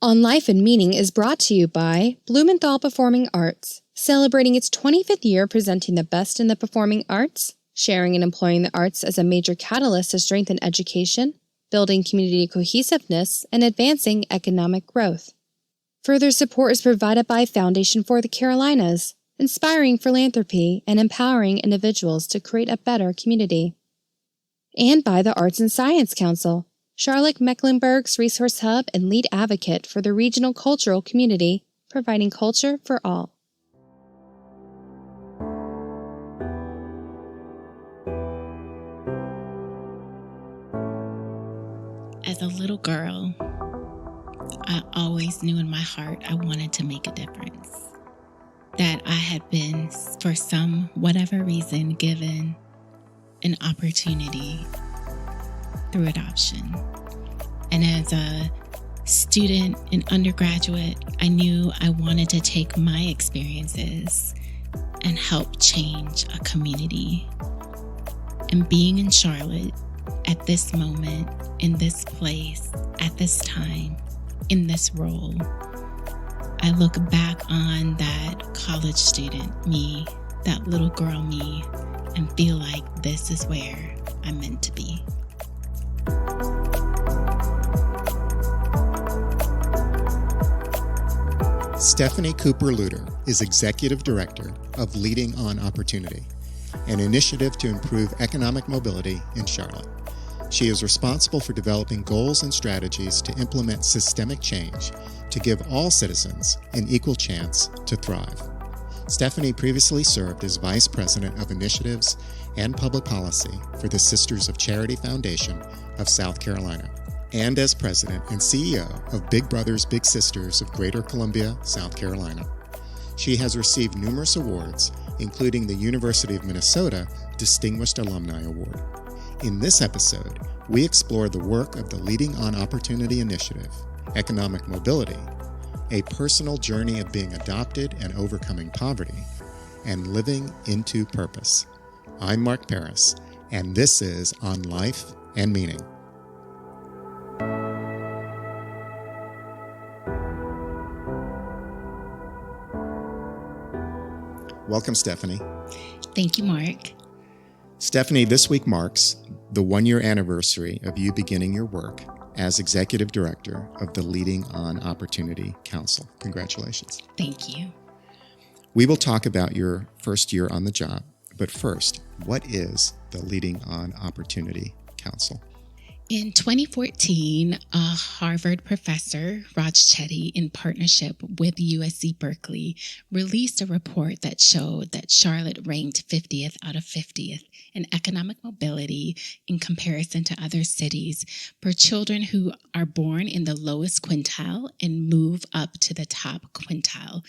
On Life and Meaning is brought to you by Blumenthal Performing Arts, celebrating its 25th year presenting the best in the performing arts, sharing and employing the arts as a major catalyst to strengthen education, building community cohesiveness, and advancing economic growth. Further support is provided by Foundation for the Carolinas, inspiring philanthropy and empowering individuals to create a better community. And by the Arts and Science Council, Charlotte-Mecklenburg's resource hub and lead advocate for the regional cultural community, providing culture for all. As a little girl, I always knew in my heart I wanted to make a difference. That I had been, for some whatever reason, given an opportunity through adoption. And as a student and undergraduate, I knew I wanted to take my experiences and help change a community. And being in Charlotte at this moment, in this place, at this time, in this role, I look back on that college student me, that little girl me, and feel like this is where I'm meant to be. Stephanie Cooper-Lewter is Executive Director of Leading on Opportunity, an initiative to improve economic mobility in Charlotte. She is responsible for developing goals and strategies to implement systemic change to give all citizens an equal chance to thrive. Stephanie previously served as Vice President of Initiatives and Public Policy for the Sisters of Charity Foundation of South Carolina, and as President and CEO of Big Brothers Big Sisters of Greater Columbia, South Carolina. She has received numerous awards, including the University of Minnesota Distinguished Alumni Award. In this episode, we explore the work of the Leading on Opportunity Initiative, Economic Mobility, a personal journey of being adopted and overcoming poverty, and living into purpose. I'm Mark Paris, and this is On Life and Meaning. Welcome, Stephanie. Thank you, Mark. Stephanie, this week marks the one-year anniversary of you beginning your work as Executive Director of the Leading on Opportunity Council. Congratulations. Thank you. We will talk about your first year on the job, but first, what is the Leading on Opportunity Council? In 2014, a Harvard professor, Raj Chetty, in partnership with USC Berkeley, released a report that showed that Charlotte ranked 50th out of 50th in economic mobility in comparison to other cities for children who are born in the lowest quintile and move up to the top quintile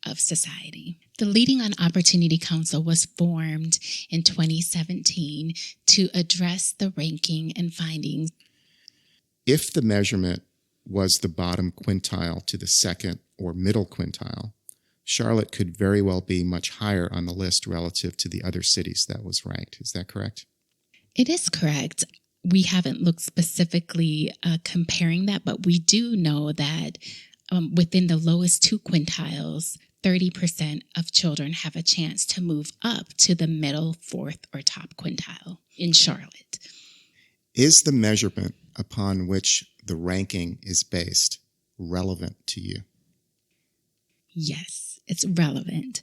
of society. The Leading on Opportunity Council was formed in 2017 to address the ranking and findings. If the measurement was the bottom quintile to the second or middle quintile, Charlotte could very well be much higher on the list relative to the other cities that was ranked. Is that correct? It is correct. We haven't looked specifically comparing that, but we do know that within the lowest two quintiles, 30% of children have a chance to move up to the middle, fourth, or top quintile in Charlotte. Is the measurement upon which the ranking is based relevant to you? Yes, it's relevant,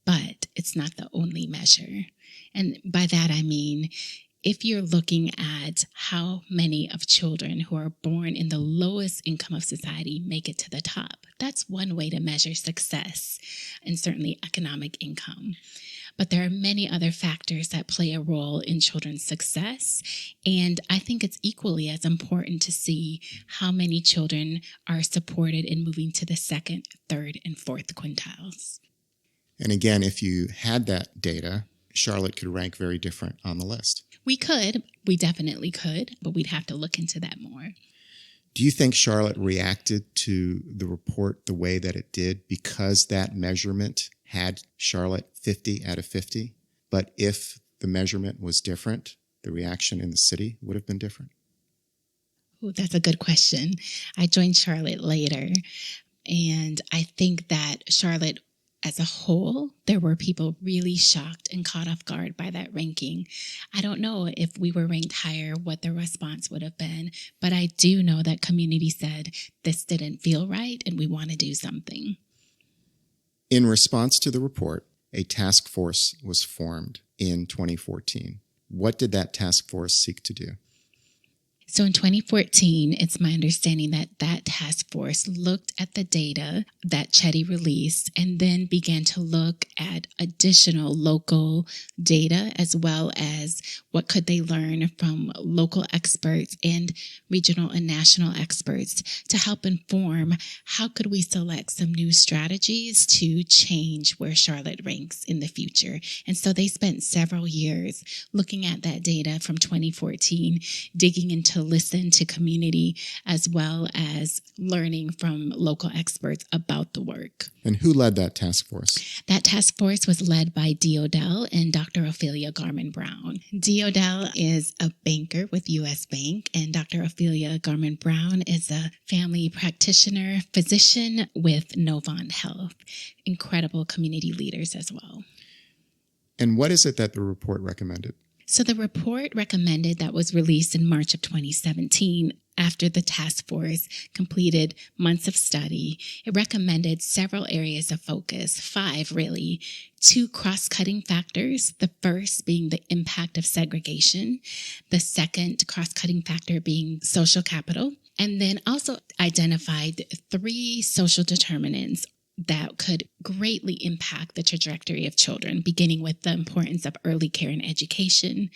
but it's not the only measure. And by that I mean, if you're looking at how many of children who are born in the lowest income of society make it to the top, that's one way to measure success and certainly economic income. But there are many other factors that play a role in children's success. And I think it's equally as important to see how many children are supported in moving to the second, third, and fourth quintiles. And again, if you had that data, Charlotte could rank very different on the list. We definitely could, but we'd have to look into that more. Do you think Charlotte reacted to the report the way that it did because that measurement had Charlotte 50 out of 50? But if the measurement was different, the reaction in the city would have been different? Ooh, that's a good question. I joined Charlotte later, and I think that Charlotte as a whole, there were people really shocked and caught off guard by that ranking. I don't know if we were ranked higher, what the response would have been, but I do know that community said this didn't feel right and we want to do something. In response to the report, a task force was formed in 2014. What did that task force seek to do? So in 2014, it's my understanding that that task force looked at the data that Chetty released and then began to look at additional local data as well as what could they learn from local experts and regional and national experts to help inform how could we select some new strategies to change where Charlotte ranks in the future. And so they spent several years looking at that data from 2014, digging into listen to community as well as learning from local experts about the work. And who led that task force? That task force was led by Dee Odell and Dr. Ophelia Garman-Brown. Dee Odell is a banker with U.S. Bank, and Dr. Ophelia Garman-Brown is a family practitioner, physician with Novant Health. Incredible community leaders as well. And what is it that the report recommended? So the report recommended that was released in March of 2017 after the task force completed months of study. It recommended several areas of focus, 5 really, 2 cross-cutting factors, the first being the impact of segregation, the second cross-cutting factor being social capital, and then also identified 3 social determinants that could greatly impact the trajectory of children, beginning with the importance of early care and education,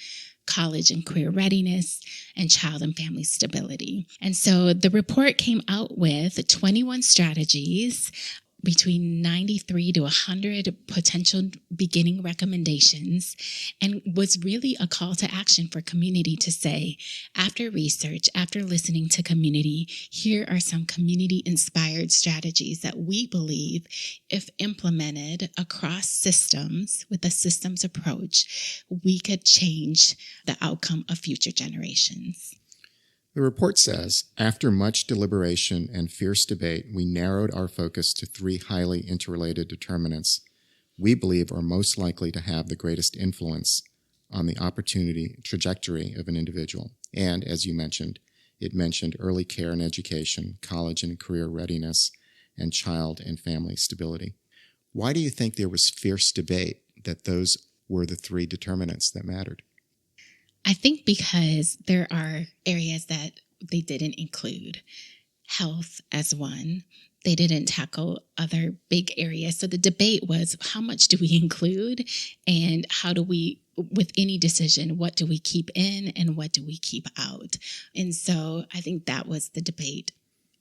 college and career readiness, and child and family stability. And so the report came out with 21 strategies, between 93 to 100 potential beginning recommendations, and was really a call to action for community to say, after research, after listening to community, here are some community-inspired strategies that we believe, if implemented across systems with a systems approach, we could change the outcome of future generations. The report says, after much deliberation and fierce debate, we narrowed our focus to 3 highly interrelated determinants we believe are most likely to have the greatest influence on the opportunity trajectory of an individual. And, as you mentioned, it mentioned early care and education, college and career readiness, and child and family stability. Why do you think there was fierce debate that those were the 3 determinants that mattered? I think because there are areas that they didn't include. Health as one. They didn't tackle other big areas. So the debate was, how much do we include? And how do we, with any decision, what do we keep in and what do we keep out? And so I think that was the debate.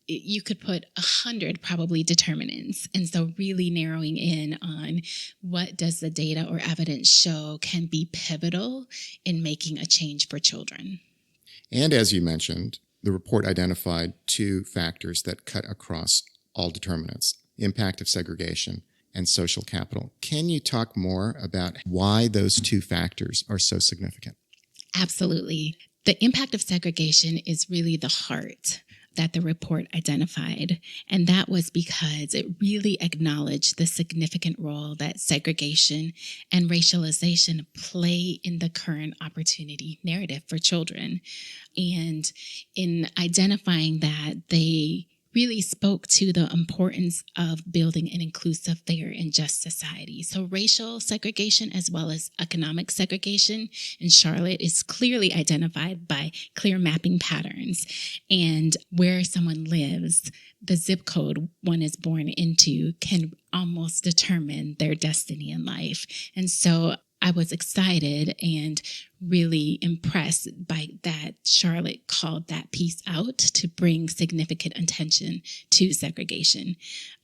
You could put 100 probably determinants. And so really narrowing in on what does the data or evidence show can be pivotal in making a change for children. And as you mentioned, the report identified 2 factors that cut across all determinants, impact of segregation and social capital. Can you talk more about why those 2 factors are so significant? Absolutely. The impact of segregation is really the heart that the report identified. And that was because it really acknowledged the significant role that segregation and racialization play in the current opportunity narrative for children. And in identifying that, they really spoke to the importance of building an inclusive, fair, and just society. So racial segregation as well as economic segregation in Charlotte is clearly identified by clear mapping patterns. And where someone lives, the zip code one is born into can almost determine their destiny in life. And so I was excited and really impressed by that. Charlotte called that piece out to bring significant attention to segregation.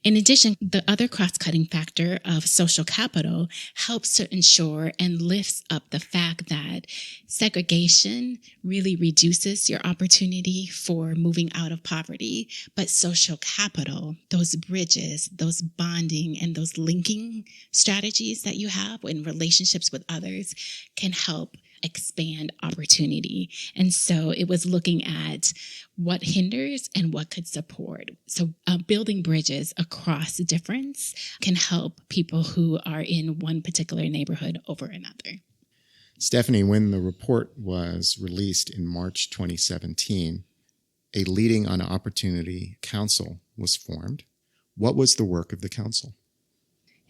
In addition, the other cross-cutting factor of social capital helps to ensure and lifts up the fact that segregation really reduces your opportunity for moving out of poverty, but social capital, those bridges, those bonding, and those linking strategies that you have in relationships with others can help expand opportunity. And so it was looking at what hinders and what could support. So building bridges across difference can help people who are in one particular neighborhood over another. Stephanie, when the report was released in March 2017, a Leading on Opportunity Council was formed. What was the work of the council?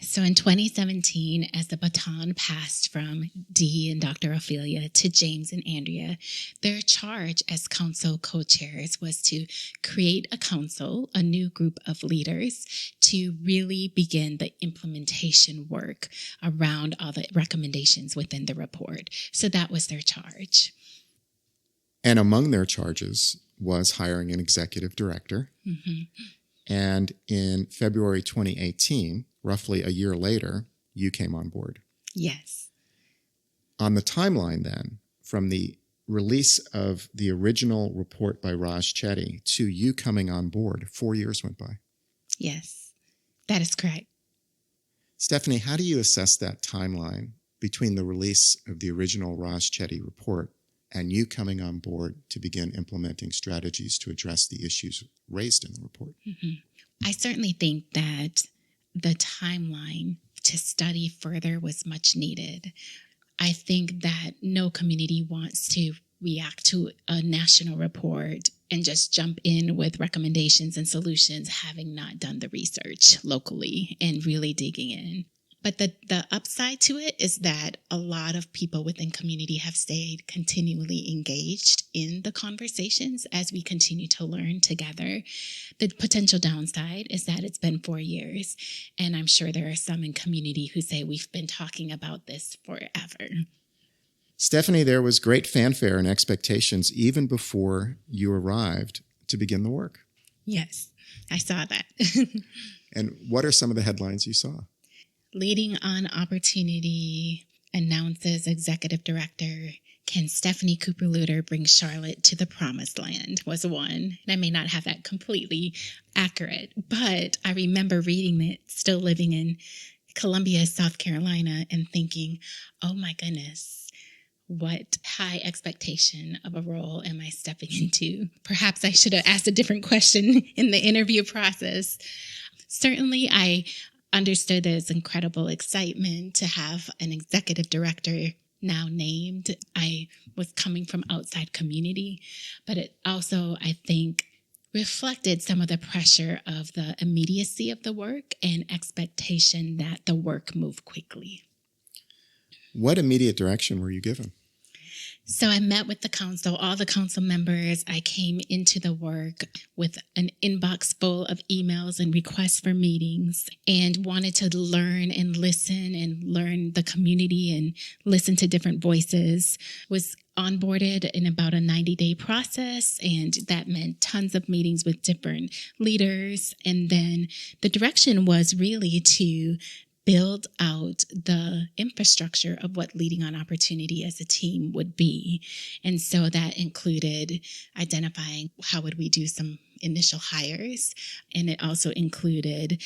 So in 2017, as the baton passed from Dee and Dr. Ophelia to James and Andrea, their charge as council co-chairs was to create a council, a new group of leaders, to really begin the implementation work around all the recommendations within the report. So that was their charge. And among their charges was hiring an executive director. Mm-hmm. And in February 2018, roughly a year later, you came on board. Yes. On the timeline then, from the release of the original report by Raj Chetty to you coming on board, 4 years went by. Yes, that is correct. Stephanie, how do you assess that timeline between the release of the original Raj Chetty report and you coming on board to begin implementing strategies to address the issues raised in the report? Mm-hmm. I certainly think that the timeline to study further was much needed. I think that no community wants to react to a national report and just jump in with recommendations and solutions, having not done the research locally and really digging in. But the upside to it is that a lot of people within community have stayed continually engaged in the conversations as we continue to learn together. The potential downside is that it's been 4 years, and I'm sure there are some in community who say we've been talking about this forever. Stephanie, there was great fanfare and expectations even before you arrived to begin the work. Yes, I saw that. And what are some of the headlines you saw? Leading on Opportunity announces executive director, can Stephanie Cooper-Lewter bring Charlotte to the promised land, was one. And I may not have that completely accurate, but I remember reading it, still living in Columbia, South Carolina, and thinking, oh my goodness, what high expectation of a role am I stepping into? Perhaps I should have asked a different question in the interview process. Certainly, I understood there's incredible excitement to have an executive director now named. I was coming from outside community, but it also, I think, reflected some of the pressure of the immediacy of the work and expectation that the work move quickly. What immediate direction were you given? So I met with the council, all the council members. I came into the work with an inbox full of emails and requests for meetings and wanted to learn and listen and learn the community and listen to different voices. Was onboarded in about a 90-day process, and that meant tons of meetings with different leaders. And then the direction was really to build out the infrastructure of what Leading on Opportunity as a team would be. And so that included identifying how would we do some initial hires. And it also included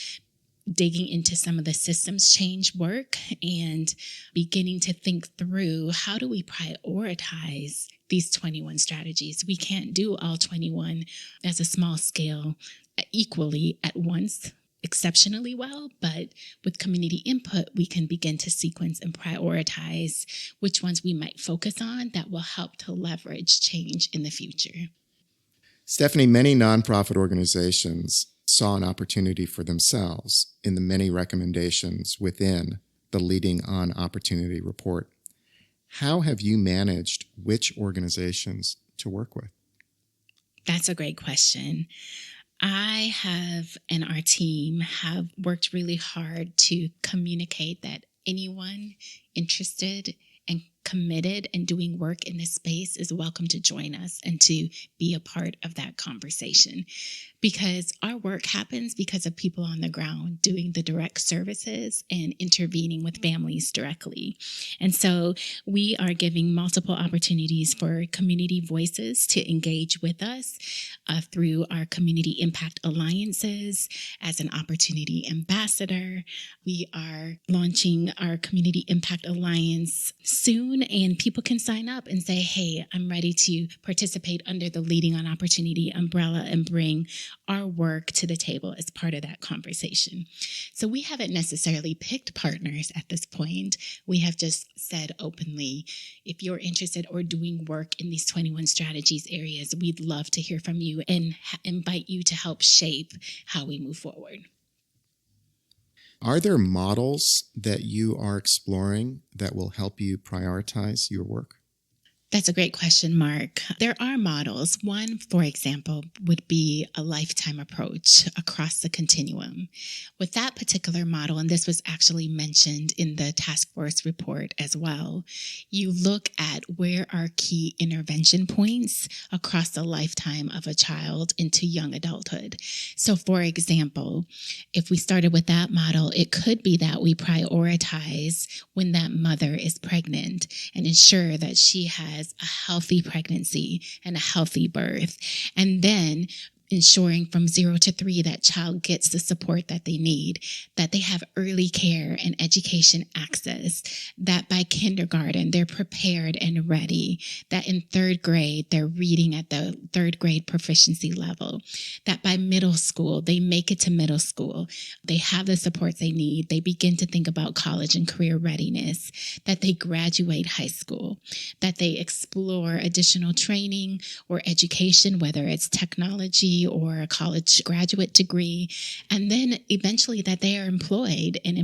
digging into some of the systems change work and beginning to think through how do we prioritize these 21 strategies. We can't do all 21 as a small scale equally at once, exceptionally well, but with community input, we can begin to sequence and prioritize which ones we might focus on that will help to leverage change in the future. Stephanie, many nonprofit organizations saw an opportunity for themselves in the many recommendations within the Leading on Opportunity report. How have you managed which organizations to work with? That's a great question. I have and our team have worked really hard to communicate that anyone interested and committed and doing work in this space is welcome to join us and to be a part of that conversation. because our work happens because of people on the ground doing the direct services and intervening with families directly. And so we are giving multiple opportunities for community voices to engage with us through our community impact alliances as an opportunity ambassador. We are launching our community impact alliance soon, and people can sign up and say, hey, I'm ready to participate under the Leading on Opportunity umbrella and bring our work to the table as part of that conversation. So we haven't necessarily picked partners at this point. We have just said openly, if you're interested or doing work in these 21 strategies areas, we'd love to hear from you and invite you to help shape how we move forward. Are there models that you are exploring that will help you prioritize your work? That's a great question, Mark. There are models. One, for example, would be a lifetime approach across the continuum. With that particular model, and this was actually mentioned in the task force report as well, you look at where are key intervention points across the lifetime of a child into young adulthood. So, for example, if we started with that model, it could be that we prioritize when that mother is pregnant and ensure that she has a healthy pregnancy and a healthy birth. And then ensuring from 0 to 3 that child gets the support that they need, that they have early care and education access, that by kindergarten they're prepared and ready, that in 3rd grade they're reading at the 3rd grade proficiency level, that by middle school they make it to middle school, they have the supports they need, they begin to think about college and career readiness, that they graduate high school, that they explore additional training or education, whether it's technology or a college graduate degree, and then eventually that they are employed in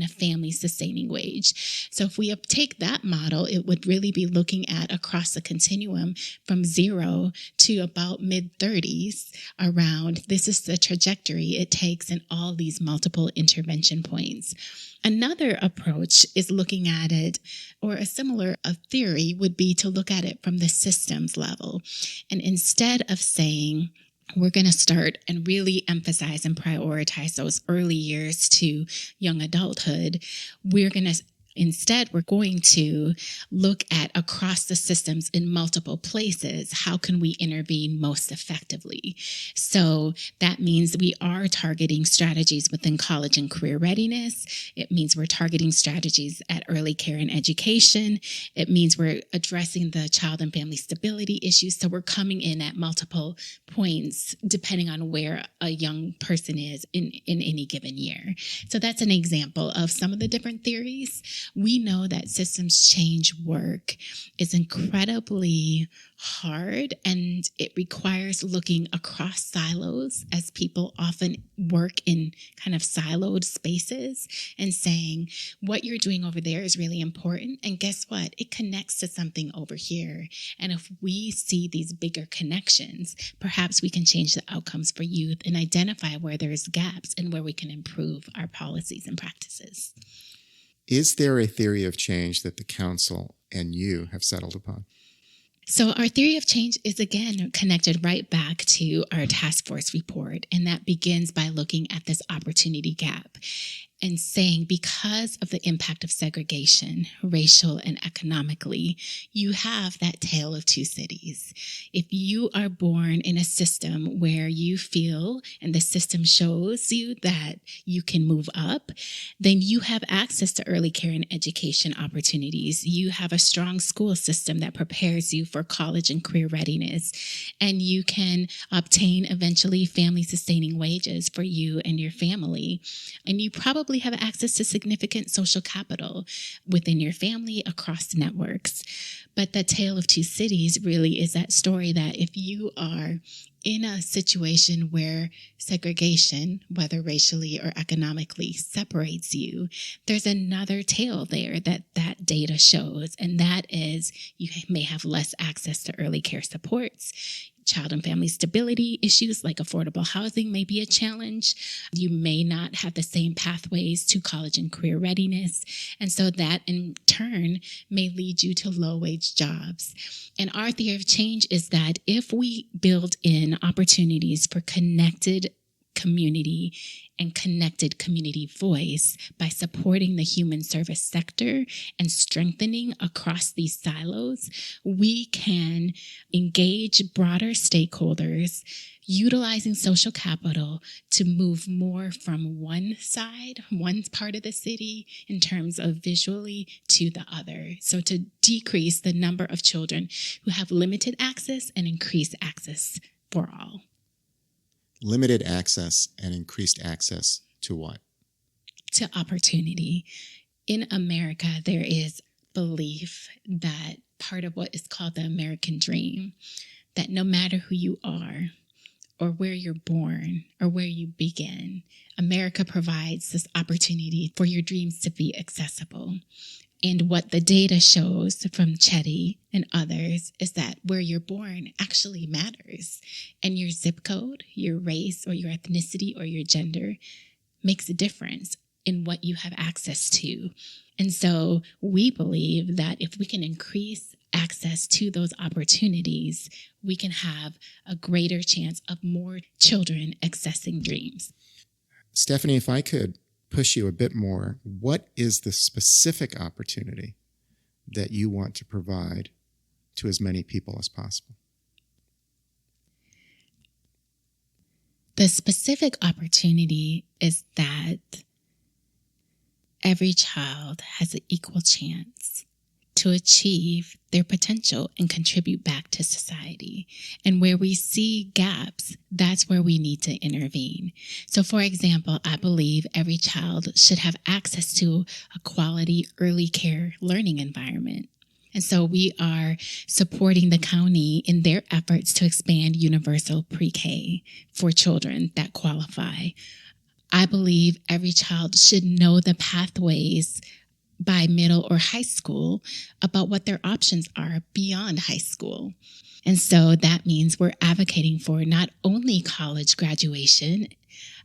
a family sustaining wage. So if we take that model, it would really be looking at across the continuum from 0 to about mid-30s around, this is the trajectory it takes in all these multiple intervention points. Another approach is looking at it, or a similar theory would be to look at it from the systems level. And instead of saying, we're going to start and really emphasize and prioritize those early years to young adulthood, we're going to look at across the systems in multiple places. How can we intervene most effectively? So that means we are targeting strategies within college and career readiness. It means we're targeting strategies at early care and education. It means we're addressing the child and family stability issues. So we're coming in at multiple points depending on where a young person is in any given year. So that's an example of some of the different theories. We know that systems change work is incredibly hard, and it requires looking across silos, as people often work in kind of siloed spaces, and saying what you're doing over there is really important. And guess what? It connects to something over here. And if we see these bigger connections, perhaps we can change the outcomes for youth and identify where there's gaps and where we can improve our policies and practices. Is there a theory of change that the council and you have settled upon? So our theory of change is, again, connected right back to our task force report, and that begins by looking at this opportunity gap and saying, because of the impact of segregation, racial and economically, you have that tale of two cities. If you are born in a system where you feel, and the system shows you that you can move up, then you have access to early care and education opportunities. You have a strong school system that prepares you for college and career readiness, and you can obtain eventually family sustaining wages for you and your family. And you probably have access to significant social capital within your family across networks. But the tale of two cities really is that story that if you are in a situation where segregation, whether racially or economically, separates you, there's another tale there that data shows, and that is you may have less access to early care supports. child and family stability issues like affordable housing may be a challenge. You may not have the same pathways to college and career readiness. And so that in turn may lead you to low-wage jobs. And our theory of change is that if we build in opportunities for connected community and connected community voice by supporting the human service sector and strengthening across these silos, we can engage broader stakeholders, utilizing social capital to move more from one side, one part of the city in terms of visually to the other. So to decrease the number of children who have limited access and increase access for all. Limited access and increased access to what? To opportunity. In America, there is belief that part of what is called the American dream, that no matter who you are or where you're born or where you begin, America provides this opportunity for your dreams to be accessible. And what the data shows from Chetty and others is that where you're born actually matters. And your zip code, your race, or your ethnicity, or your gender makes a difference in what you have access to. And so we believe that if we can increase access to those opportunities, we can have a greater chance of more children accessing dreams. Stephanie, if I could push you a bit more, what is the specific opportunity that you want to provide to as many people as possible? The specific opportunity is that every child has an equal chance to achieve their potential and contribute back to society. And where we see gaps, that's where we need to intervene. So, for example, I believe every child should have access to a quality early care learning environment. And so we are supporting the county in their efforts to expand universal pre-K for children that qualify. I believe every child should know the pathways by middle or high school about what their options are beyond high school. And so that means we're advocating for not only college graduation,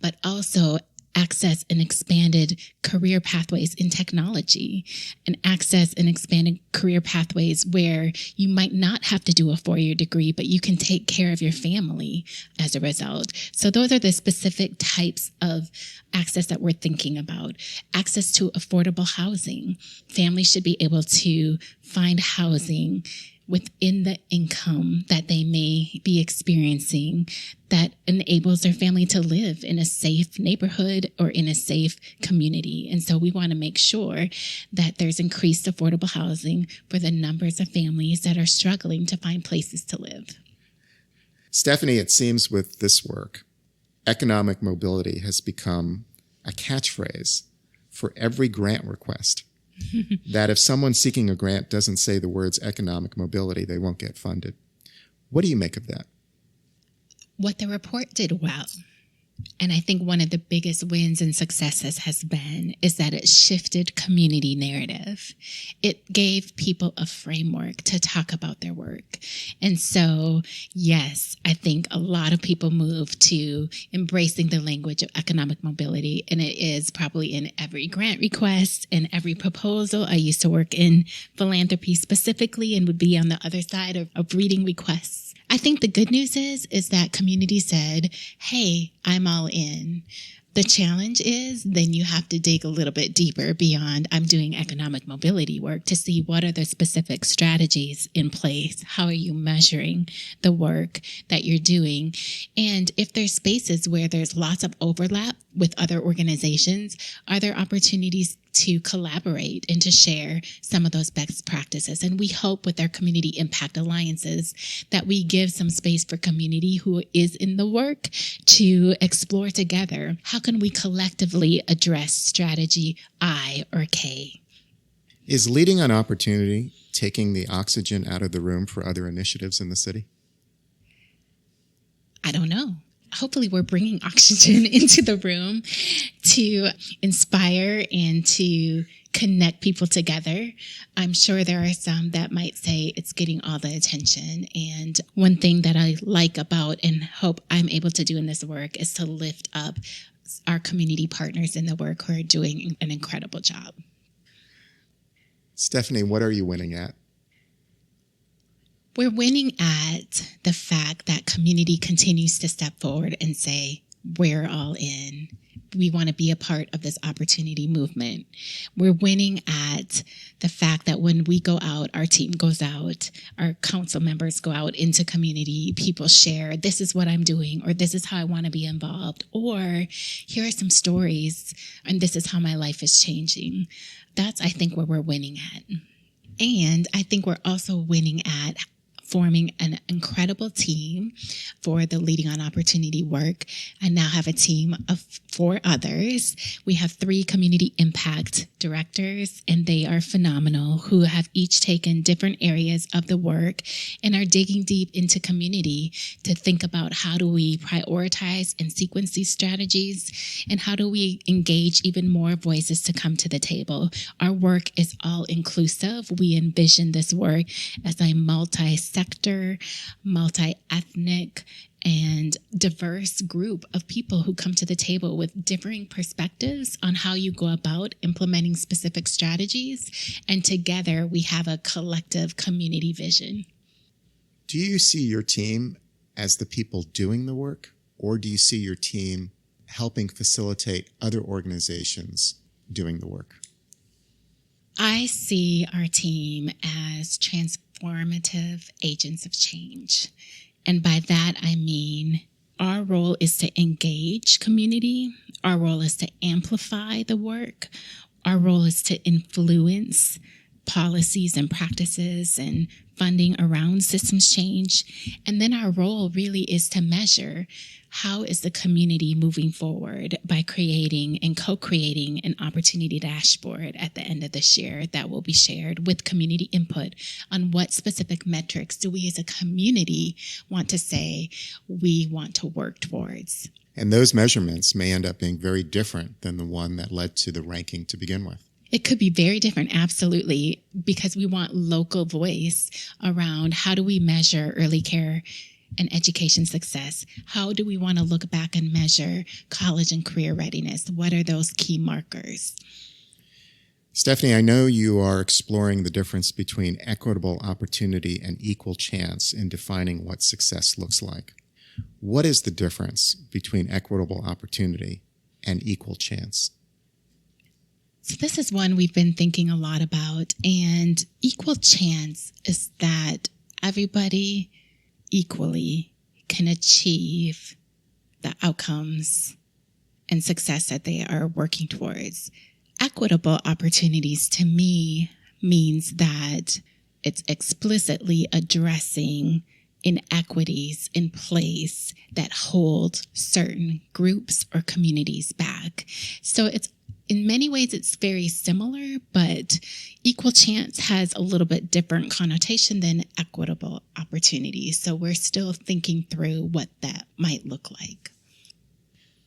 but also access and expanded career pathways in technology, and access and expanded career pathways where you might not have to do a 4-year degree, but you can take care of your family as a result. So those are the specific types of access that we're thinking about. Access to affordable housing. Families should be able to find housing within the income that they may be experiencing that enables their family to live in a safe neighborhood or in a safe community. And so we want to make sure that there's increased affordable housing for the numbers of families that are struggling to find places to live. Stephanie, it seems with this work, economic mobility has become a catchphrase for every grant request. That if someone seeking a grant doesn't say the words economic mobility, they won't get funded. What do you make of that? What the report did well, and I think one of the biggest wins and successes has been, is that it shifted community narrative. It gave people a framework to talk about their work. And so, yes, I think a lot of people moved to embracing the language of economic mobility, and it is probably in every grant request and every proposal. I used to work in philanthropy specifically and would be on the other side of reading requests. I think the good news is that community said, hey, I'm all in. The challenge is then you have to dig a little bit deeper beyond I'm doing economic mobility work to see what are the specific strategies in place. How are you measuring the work that you're doing? And if there's spaces where there's lots of overlap with other organizations, are there opportunities to collaborate and to share some of those best practices? And we hope with our community impact alliances that we give some space for community who is in the work to explore together. How can we collectively address strategy I or K? Is leading on opportunity taking the oxygen out of the room for other initiatives in the city? I don't know. Hopefully we're bringing oxygen into the room to inspire and to connect people together. I'm sure there are some that might say it's getting all the attention. And one thing that I like about and hope I'm able to do in this work is to lift up our community partners in the work who are doing an incredible job. Stephanie, what are you winning at? We're winning at the fact that community continues to step forward and say, we're all in. We want to be a part of this opportunity movement. We're winning at the fact that when we go out, our team goes out, our council members go out into community, people share, this is what I'm doing, or this is how I want to be involved, or here are some stories, and this is how my life is changing. That's, I think, where we're winning at. And I think we're also winning at forming an incredible team for the Leading on Opportunity work. I now have a team of 4 others. We have 3 community impact directors, and they are phenomenal, who have each taken different areas of the work and are digging deep into community to think about how do we prioritize and sequence these strategies, and how do we engage even more voices to come to the table. Our work is all inclusive. We envision this work as a multi-sector, multi-ethnic, and diverse group of people who come to the table with differing perspectives on how you go about implementing specific strategies. And together we have a collective community vision. Do you see your team as the people doing the work, or do you see your team helping facilitate other organizations doing the work? I see our team as transformative agents of change. And by that, I mean our role is to engage community. Our role is to amplify the work. Our role is to influence policies and practices and funding around systems change. And then our role really is to measure how is the community moving forward by creating and co-creating an opportunity dashboard at the end of this year that will be shared with community input on what specific metrics do we as a community want to say we want to work towards. And those measurements may end up being very different than the one that led to the ranking to begin with. It could be very different, absolutely, because we want local voice around how do we measure early care and education success? How do we want to look back and measure college and career readiness? What are those key markers? Stephanie, I know you are exploring the difference between equitable opportunity and equal chance in defining what success looks like. What is the difference between equitable opportunity and equal chance? So this is one we've been thinking a lot about, and equal chance is that everybody equally can achieve the outcomes and success that they are working towards. Equitable opportunities to me means that it's explicitly addressing inequities in place that hold certain groups or communities back. So in many ways, it's very similar, but equal chance has a little bit different connotation than equitable opportunities. So we're still thinking through what that might look like.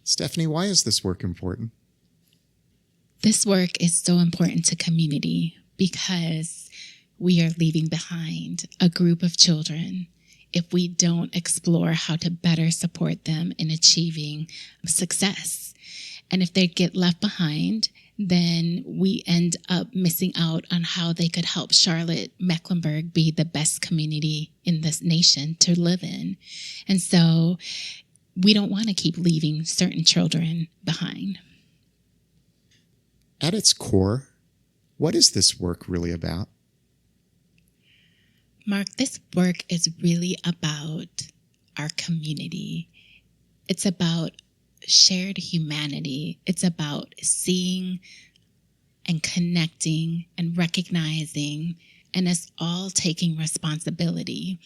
Stephanie, why is this work important? This work is so important to community because we are leaving behind a group of children if we don't explore how to better support them in achieving success. And if they get left behind, then we end up missing out on how they could help Charlotte-Mecklenburg be the best community in this nation to live in. And so we don't want to keep leaving certain children behind. At its core, what is this work really about? Mark, this work is really about our community. It's about shared humanity. It's about seeing and connecting and recognizing and us all taking responsibility.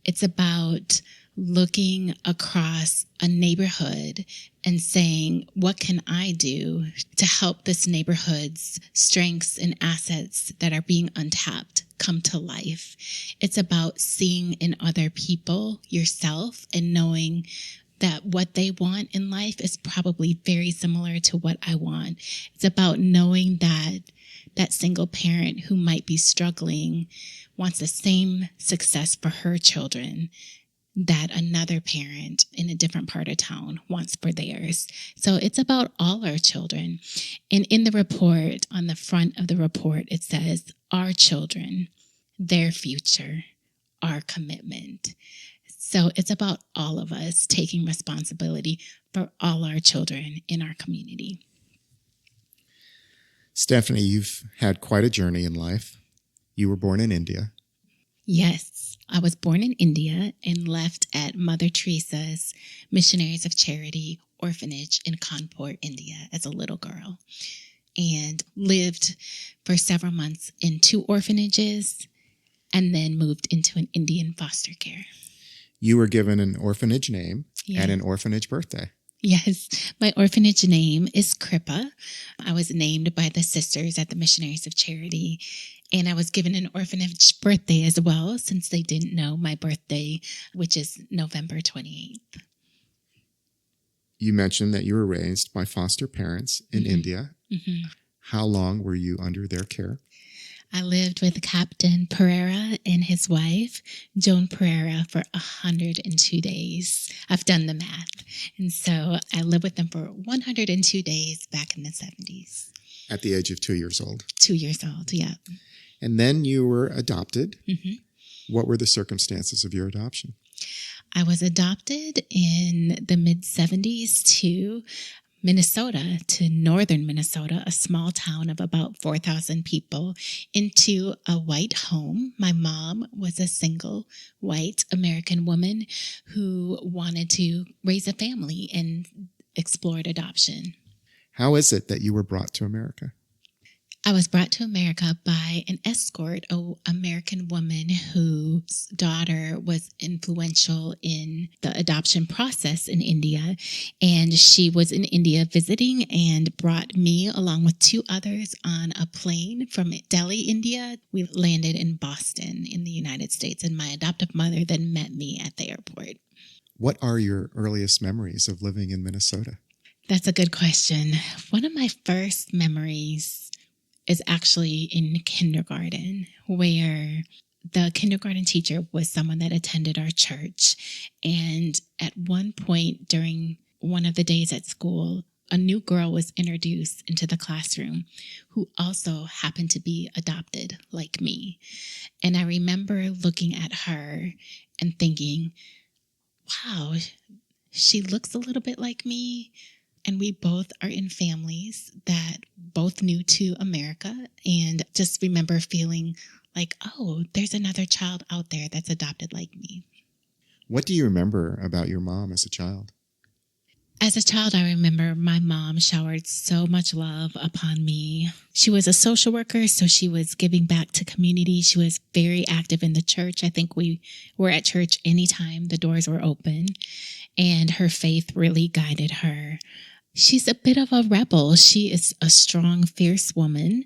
It's about looking across a neighborhood and saying, what can I do to help this neighborhood's strengths and assets that are being untapped come to life? It's about seeing in other people yourself and knowing that what they want in life is probably very similar to what I want. It's about knowing that that single parent who might be struggling wants the same success for her children that another parent in a different part of town wants for theirs. So it's about all our children. And in the report, on the front of the report, it says, our children, their future, our commitment. So it's about all of us taking responsibility for all our children in our community. Stephanie, you've had quite a journey in life. You were born in India. Yes, I was born in India and left at Mother Teresa's Missionaries of Charity orphanage in Kanpur, India as a little girl, and lived for several months in 2 orphanages and then moved into an Indian foster care. You were given an orphanage name and an orphanage birthday. Yes, my orphanage name is Kripa. I was named by the sisters at the Missionaries of Charity, and I was given an orphanage birthday as well, since they didn't know my birthday, which is November 28th. You mentioned that you were raised by foster parents in India. Mm-hmm. How long were you under their care? I lived with Captain Pereira and his wife, Joan Pereira, for 102 days. I've done the math. And so I lived with them for 102 days back in the 70s. At the age of 2 years old. 2 years old, yeah. And then you were adopted. Mm-hmm. What were the circumstances of your adoption? I was adopted in the mid-70s to Minnesota, to northern Minnesota, a small town of about 4,000 people, into a white home. My mom was a single white American woman who wanted to raise a family and explored adoption. How is it that you were brought to America? I was brought to America by an escort, an American woman whose daughter was influential in the adoption process in India. And she was in India visiting and brought me along with 2 others on a plane from Delhi, India. We landed in Boston in the United States, and my adoptive mother then met me at the airport. What are your earliest memories of living in Minnesota? That's a good question. One of my first memories is actually in kindergarten, where the kindergarten teacher was someone that attended our church. And at one point during one of the days at school, a new girl was introduced into the classroom who also happened to be adopted like me. And I remember looking at her and thinking, wow, she looks a little bit like me. And we both are in families that both new to America, and just remember feeling like, oh, there's another child out there that's adopted like me. What do you remember about your mom as a child? As a child, I remember my mom showered so much love upon me. She was a social worker, so she was giving back to community. She was very active in the church. I think we were at church anytime the doors were open, and her faith really guided her. She's a bit of a rebel. She is a strong, fierce woman.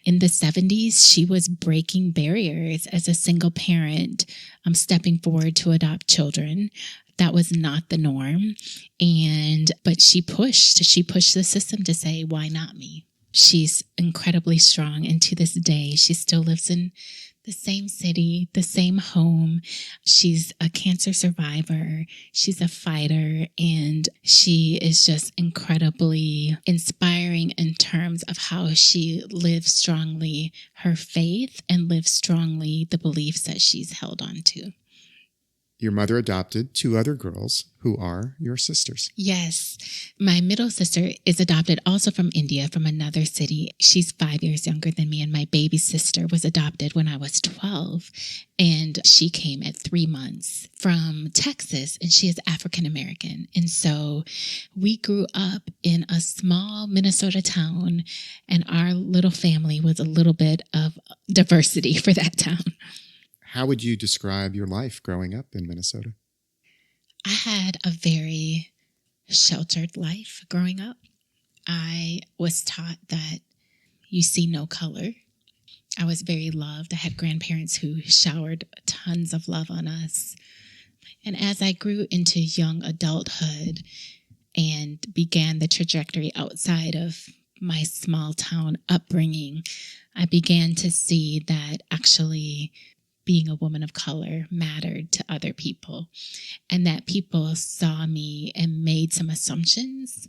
In the 70s, she was breaking barriers as a single parent, stepping forward to adopt children. That was not the norm. But she pushed the system to say, why not me? She's incredibly strong. And to this day, she still lives in the same city, the same home. She's a cancer survivor. She's a fighter, and she is just incredibly inspiring in terms of how she lives strongly her faith and lives strongly the beliefs that she's held on to. Your mother adopted 2 other girls who are your sisters. Yes. My middle sister is adopted also from India, from another city. She's 5 years younger than me, and my baby sister was adopted when I was 12, and she came at 3 months from Texas, and she is African American. And so we grew up in a small Minnesota town, and our little family was a little bit of diversity for that town. How would you describe your life growing up in Minnesota? I had a very sheltered life growing up. I was taught that you see no color. I was very loved. I had grandparents who showered tons of love on us. And as I grew into young adulthood and began the trajectory outside of my small town upbringing, I began to see that actually being a woman of color mattered to other people, and that people saw me and made some assumptions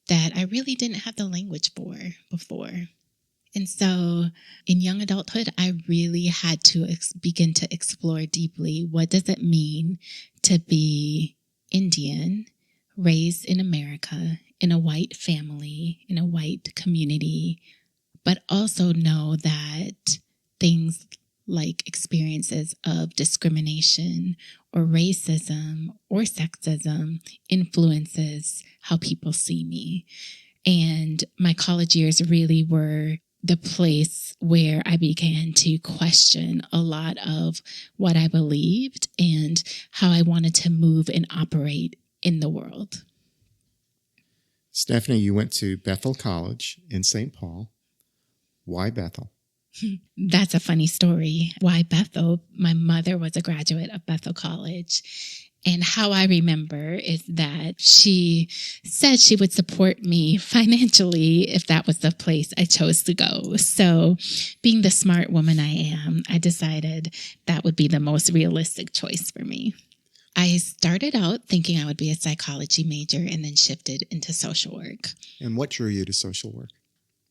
that I really didn't have the language for before. And so in young adulthood, I really had to begin to explore deeply, what does it mean to be Indian, raised in America, in a white family, in a white community, but also know that things like experiences of discrimination or racism or sexism influences how people see me. And my college years really were the place where I began to question a lot of what I believed and how I wanted to move and operate in the world. Stephanie, you went to Bethel College in St. Paul. Why Bethel? That's a funny story. Why Bethel? My mother was a graduate of Bethel College. And how I remember is that she said she would support me financially if that was the place I chose to go. So being the smart woman I am, I decided that would be the most realistic choice for me. I started out thinking I would be a psychology major and then shifted into social work. And what drew you to social work?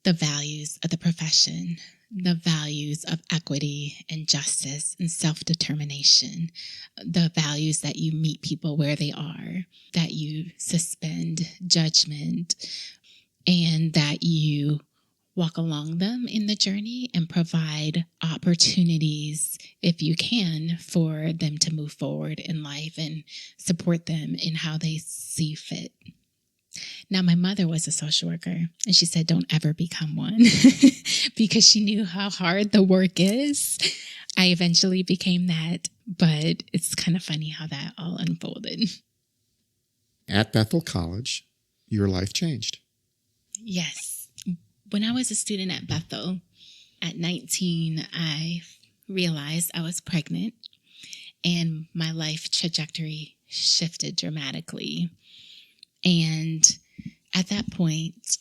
The values of the profession, the values of equity and justice and self-determination, the values that you meet people where they are, that you suspend judgment, and that you walk along them in the journey and provide opportunities, if you can, for them to move forward in life and support them in how they see fit. Now, my mother was a social worker, and she said, don't ever become one because she knew how hard the work is. I eventually became that, but it's kind of funny how that all unfolded. At Bethel College, your life changed. Yes. When I was a student at Bethel, at 19, I realized I was pregnant, and my life trajectory shifted dramatically. And at that point,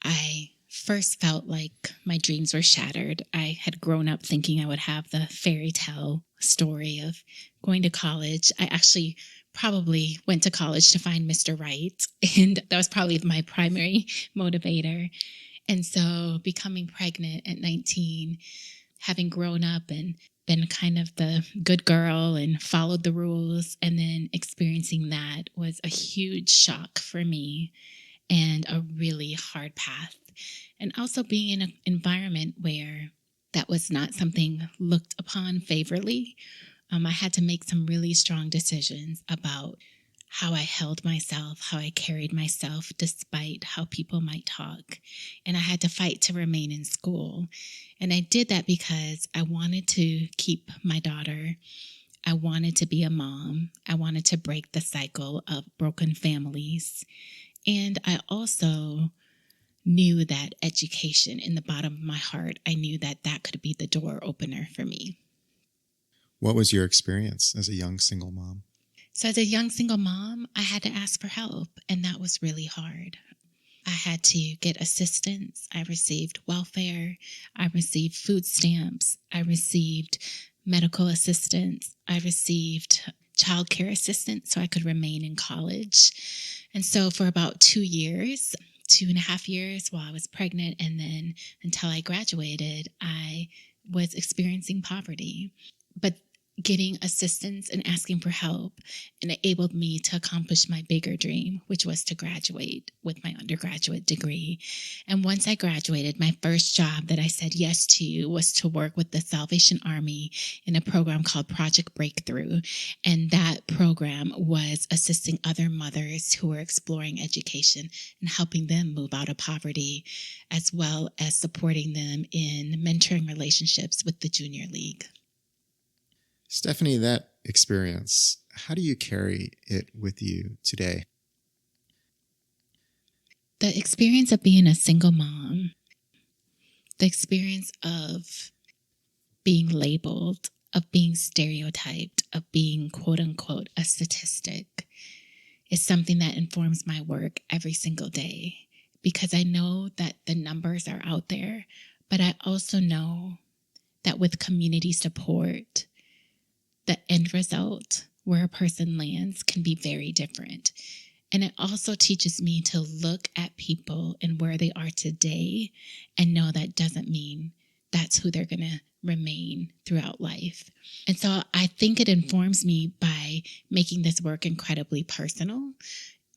I first felt like my dreams were shattered. I had grown up thinking I would have the fairy tale story of going to college. I actually probably went to college to find Mr. Right, and that was probably my primary motivator. And so becoming pregnant at 19, having grown up and been kind of the good girl and followed the rules, and then experiencing that was a huge shock for me and a really hard path. And also being in an environment where that was not something looked upon favorably. I had to make some really strong decisions about how I held myself, how I carried myself, despite how people might talk. And I had to fight to remain in school. And I did that because I wanted to keep my daughter. I wanted to be a mom. I wanted to break the cycle of broken families. And I also knew that education, in the bottom of my heart, I knew that that could be the door opener for me. What was your experience as a young single mom? So as a young single mom, I had to ask for help, and that was really hard. I had to get assistance. I received welfare. I received food stamps. I received medical assistance. I received childcare assistance so I could remain in college. And so for about 2 years, 2.5 years while I was pregnant, and then until I graduated, I was experiencing poverty. But getting assistance and asking for help enabled me to accomplish my bigger dream, which was to graduate with my undergraduate degree. And once I graduated, my first job that I said yes to was to work with the Salvation Army in a program called Project Breakthrough. And that program was assisting other mothers who were exploring education and helping them move out of poverty, as well as supporting them in mentoring relationships with the Junior League. Stephanie, that experience, how do you carry it with you today? The experience of being a single mom, the experience of being labeled of being stereotyped, of being quote unquote a statistic is something that informs my work every single day, because I know that the numbers are out there, but I also know that with community support, the end result where a person lands can be very different. And it also teaches me to look at people and where they are today and know that doesn't mean that's who they're going to remain throughout life. And so I think it informs me by making this work incredibly personal,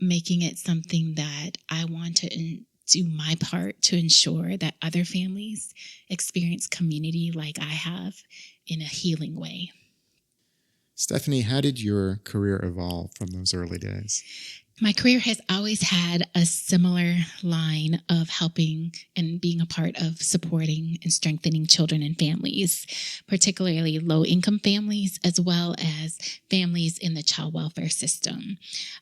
making it something that I want to do my part to ensure that other families experience community like I have in a healing way. Stephanie, how did your career evolve from those early days? My career has always had a similar line of helping and being a part of supporting and strengthening children and families, particularly low-income families, as well as families in the child welfare system.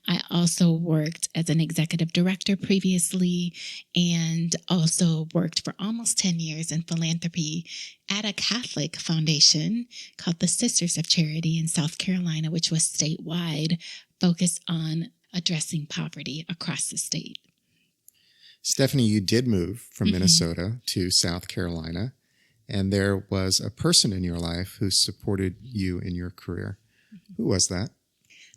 I also worked as an executive director previously and also worked for almost 10 years in philanthropy at a Catholic foundation called the Sisters of Charity in South Carolina, which was statewide, focused on addressing poverty across the state. Stephanie, you did move from Minnesota to South Carolina, and there was a person in your life who supported you in your career. Who was that?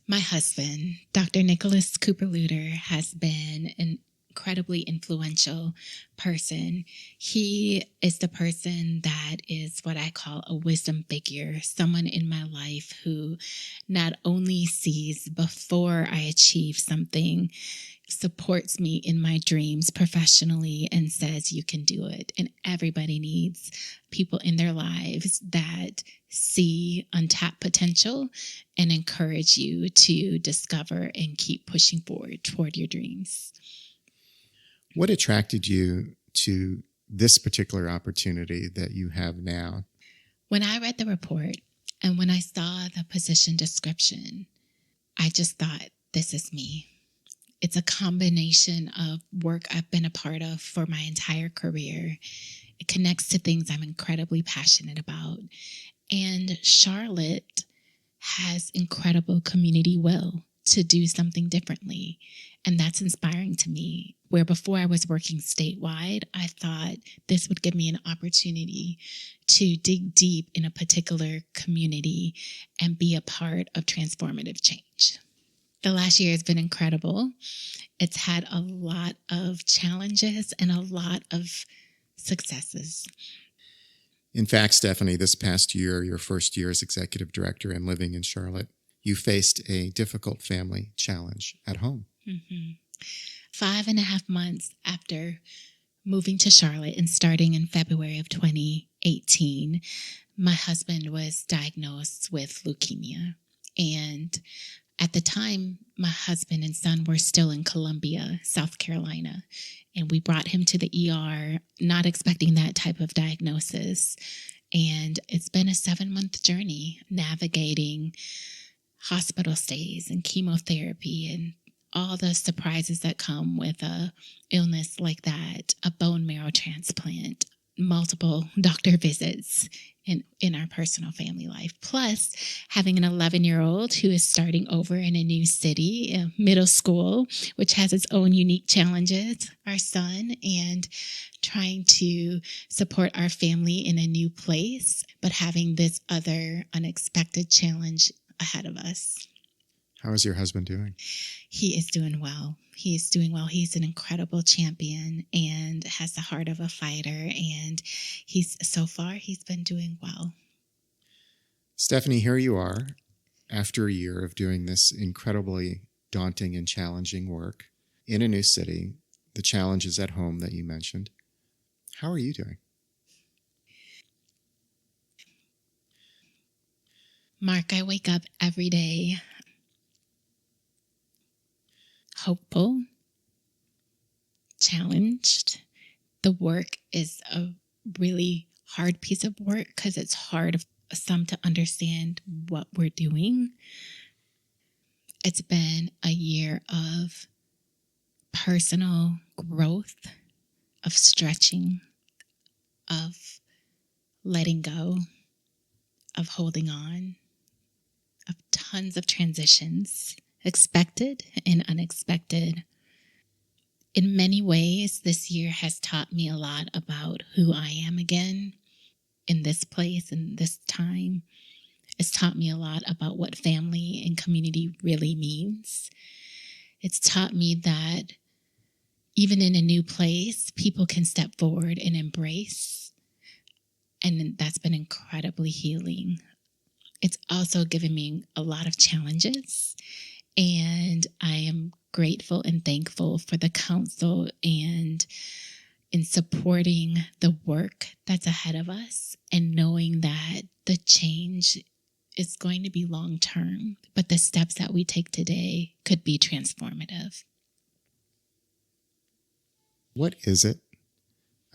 My husband, Dr. Nicholas Cooper-Lewter, has been an incredibly influential person. He is the person that is what I call a wisdom figure, someone in my life who not only sees before I achieve something, supports me in my dreams professionally and says, you can do it. And everybody needs people in their lives that see untapped potential and encourage you to discover and keep pushing forward toward your dreams. What attracted you to this particular opportunity that you have now? When I read the report and when I saw the position description, I just thought, this is me. It's a combination of work I've been a part of for my entire career. It connects to things I'm incredibly passionate about. And Charlotte has incredible community will to do something differently. And that's inspiring to me. Where before I was working statewide, I thought this would give me an opportunity to dig deep in a particular community and be a part of transformative change. The last year has been incredible. It's had a lot of challenges and a lot of successes. In fact, Stephanie, this past year, your first year as executive director and living in Charlotte, you faced a difficult family challenge at home. 5.5 months after moving to Charlotte and starting in February of 2018, my husband was diagnosed with leukemia. And at the time, my husband and son were still in Columbia, South Carolina. And we brought him to the ER, not expecting that type of diagnosis. And it's been a 7-month journey navigating hospital stays and chemotherapy and all the surprises that come with a illness like that, a bone marrow transplant, multiple doctor visits in our personal family life, plus having an 11-year-old who is starting over in a new city, middle school, which has its own unique challenges, our son, and trying to support our family in a new place, but having this other unexpected challenge ahead of us. How is your husband doing? He is doing well. He is doing well. He's an incredible champion and has the heart of a fighter. And he's been doing well. Stephanie, here you are after a year of doing this incredibly daunting and challenging work in a new city, the challenges at home that you mentioned. How are you doing? Mark, I wake up every day hopeful, challenged. The work is a really hard piece of work because it's hard for some to understand what we're doing. It's been a year of personal growth, of stretching, of letting go, of holding on, of tons of transitions, expected and unexpected. In many ways, this year has taught me a lot about who I am again in this place, in this time. It's taught me a lot about what family and community really means. It's taught me that even in a new place, people can step forward and embrace. And that's been incredibly healing. It's also given me a lot of challenges. And I am grateful and thankful for the counsel and in supporting the work that's ahead of us and knowing that the change is going to be long-term, but the steps that we take today could be transformative. What is it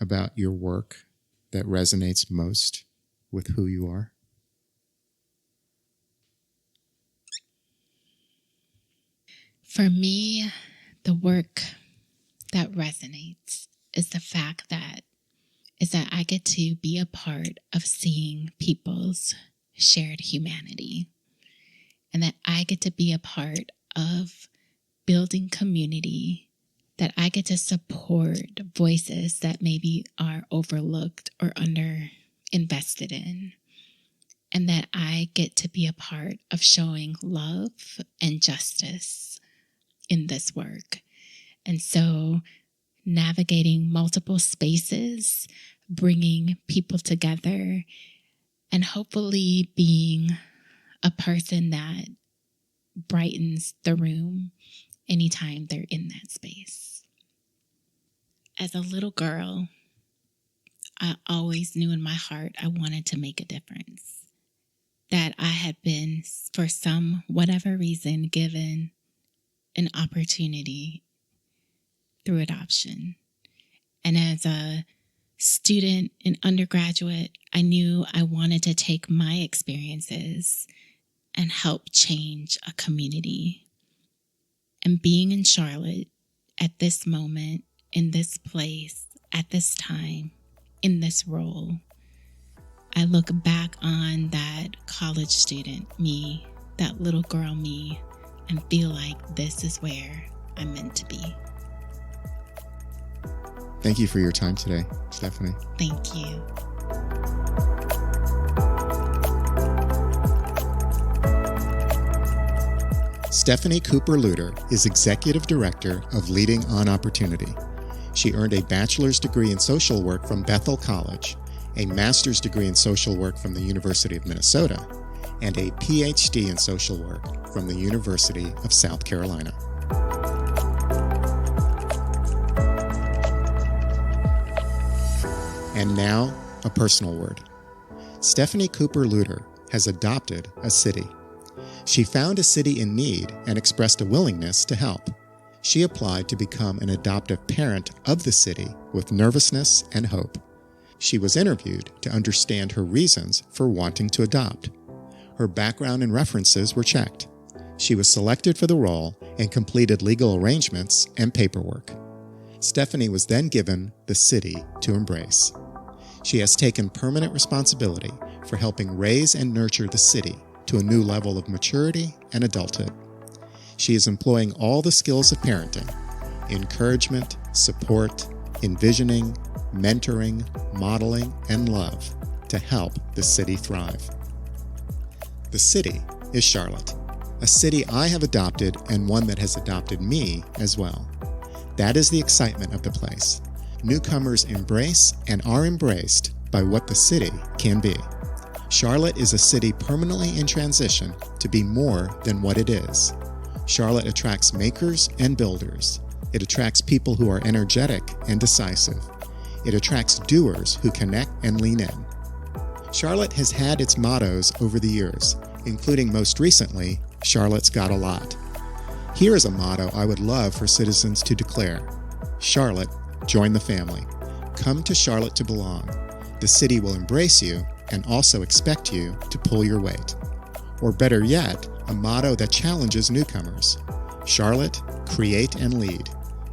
about your work that resonates most with who you are? For me, the work that resonates is the fact that I get to be a part of seeing people's shared humanity, and that I get to be a part of building community, that I get to support voices that maybe are overlooked or underinvested in, and that I get to be a part of showing love and justice in this work. And so navigating multiple spaces, bringing people together, and hopefully being a person that brightens the room anytime they're in that space. As a little girl, I always knew in my heart I wanted to make a difference. That I had been, for some whatever reason, given an opportunity through adoption. And as a student and undergraduate, I knew I wanted to take my experiences and help change a community. And being in Charlotte at this moment, in this place, at this time, in this role, I look back on that college student me, that little girl me, and feel like this is where I'm meant to be. Thank you for your time today, Stephanie. Thank you. Stephanie Cooper-Lewter is Executive Director of Leading on Opportunity. She earned a bachelor's degree in social work from Bethel College, a master's degree in social work from the University of Minnesota, and a Ph.D. in social work from the University of South Carolina. And now, a personal word. Stephanie Cooper-Lewter has adopted a city. She found a city in need and expressed a willingness to help. She applied to become an adoptive parent of the city with nervousness and hope. She was interviewed to understand her reasons for wanting to adopt. Her background and references were checked. She was selected for the role and completed legal arrangements and paperwork. Stephanie was then given the city to embrace. She has taken permanent responsibility for helping raise and nurture the city to a new level of maturity and adulthood. She is employing all the skills of parenting: encouragement, support, envisioning, mentoring, modeling, and love to help the city thrive. The city is Charlotte, a city I have adopted and one that has adopted me as well. That is the excitement of the place. Newcomers embrace and are embraced by what the city can be. Charlotte is a city permanently in transition to be more than what it is. Charlotte attracts makers and builders. It attracts people who are energetic and decisive. It attracts doers who connect and lean in. Charlotte has had its mottos over the years, including most recently, Charlotte's Got a Lot. Here is a motto I would love for citizens to declare: Charlotte, join the family. Come to Charlotte to belong. The city will embrace you and also expect you to pull your weight. Or better yet, a motto that challenges newcomers: Charlotte, create and lead.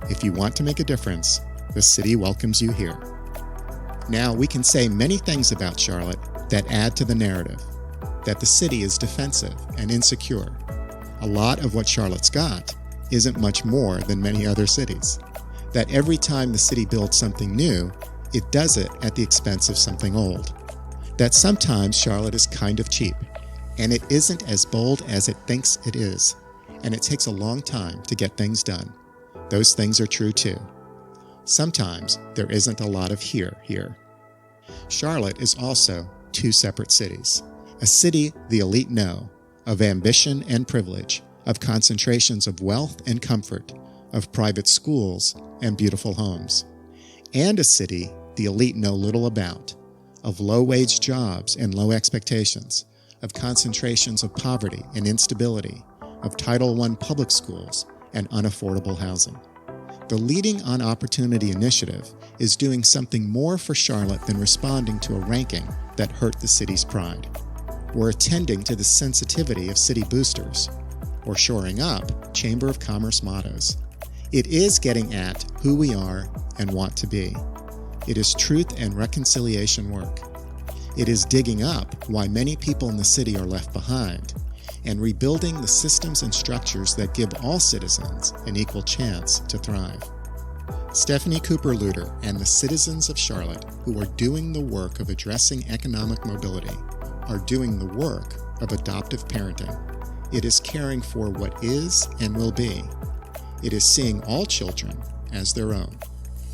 If you want to make a difference, the city welcomes you here. Now, we can say many things about Charlotte that add to the narrative. that the city is defensive and insecure. A lot of what Charlotte's got isn't much more than many other cities. That every time the city builds something new, it does it at the expense of something old. That sometimes Charlotte is kind of cheap, and it isn't as bold as it thinks it is, and it takes a long time to get things done. Those things are true too. Sometimes there isn't a lot of here. Charlotte is also two separate cities. A city the elite know, of ambition and privilege, of concentrations of wealth and comfort, of private schools and beautiful homes. And a city the elite know little about, of low-wage jobs and low expectations, of concentrations of poverty and instability, of Title I public schools and unaffordable housing. The Leading on Opportunity initiative is doing something more for Charlotte than responding to a ranking that hurt the city's pride, or attending to the sensitivity of city boosters, or shoring up Chamber of Commerce mottos. It is getting at who we are and want to be. It is truth and reconciliation work. It is digging up why many people in the city are left behind, and rebuilding the systems and structures that give all citizens an equal chance to thrive. Stephanie Cooper-Lewter and the citizens of Charlotte who are doing the work of addressing economic mobility are doing the work of adoptive parenting. It is caring for what is and will be. It is seeing all children as their own.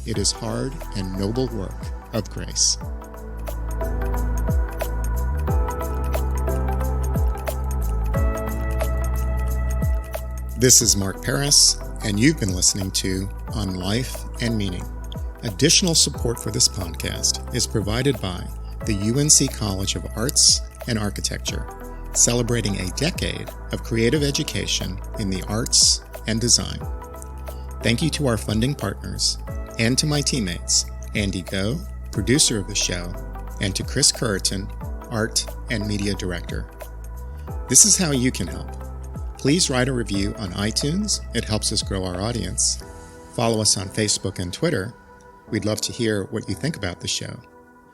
It is hard and noble work of grace. This is Mark Paris, and you've been listening to On Life and Meaning. Additional support for this podcast is provided by the UNC College of Arts and Architecture, celebrating a decade of creative education in the arts and design. Thank you to our funding partners, and to my teammates, Andy Go, producer of the show, and to Chris Curriton, art and media director. This is how you can help. Please write a review on iTunes. It helps us grow our audience. Follow us on Facebook and Twitter. We'd love to hear what you think about the show.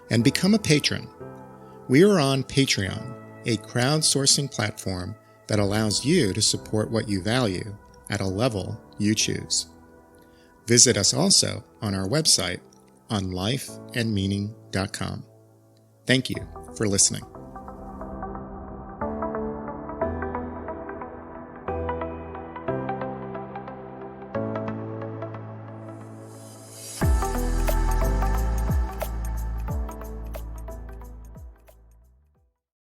And become a patron. We are on Patreon, a crowdsourcing platform that allows you to support what you value at a level you choose. Visit us also on our website on lifeandmeaning.com. Thank you for listening.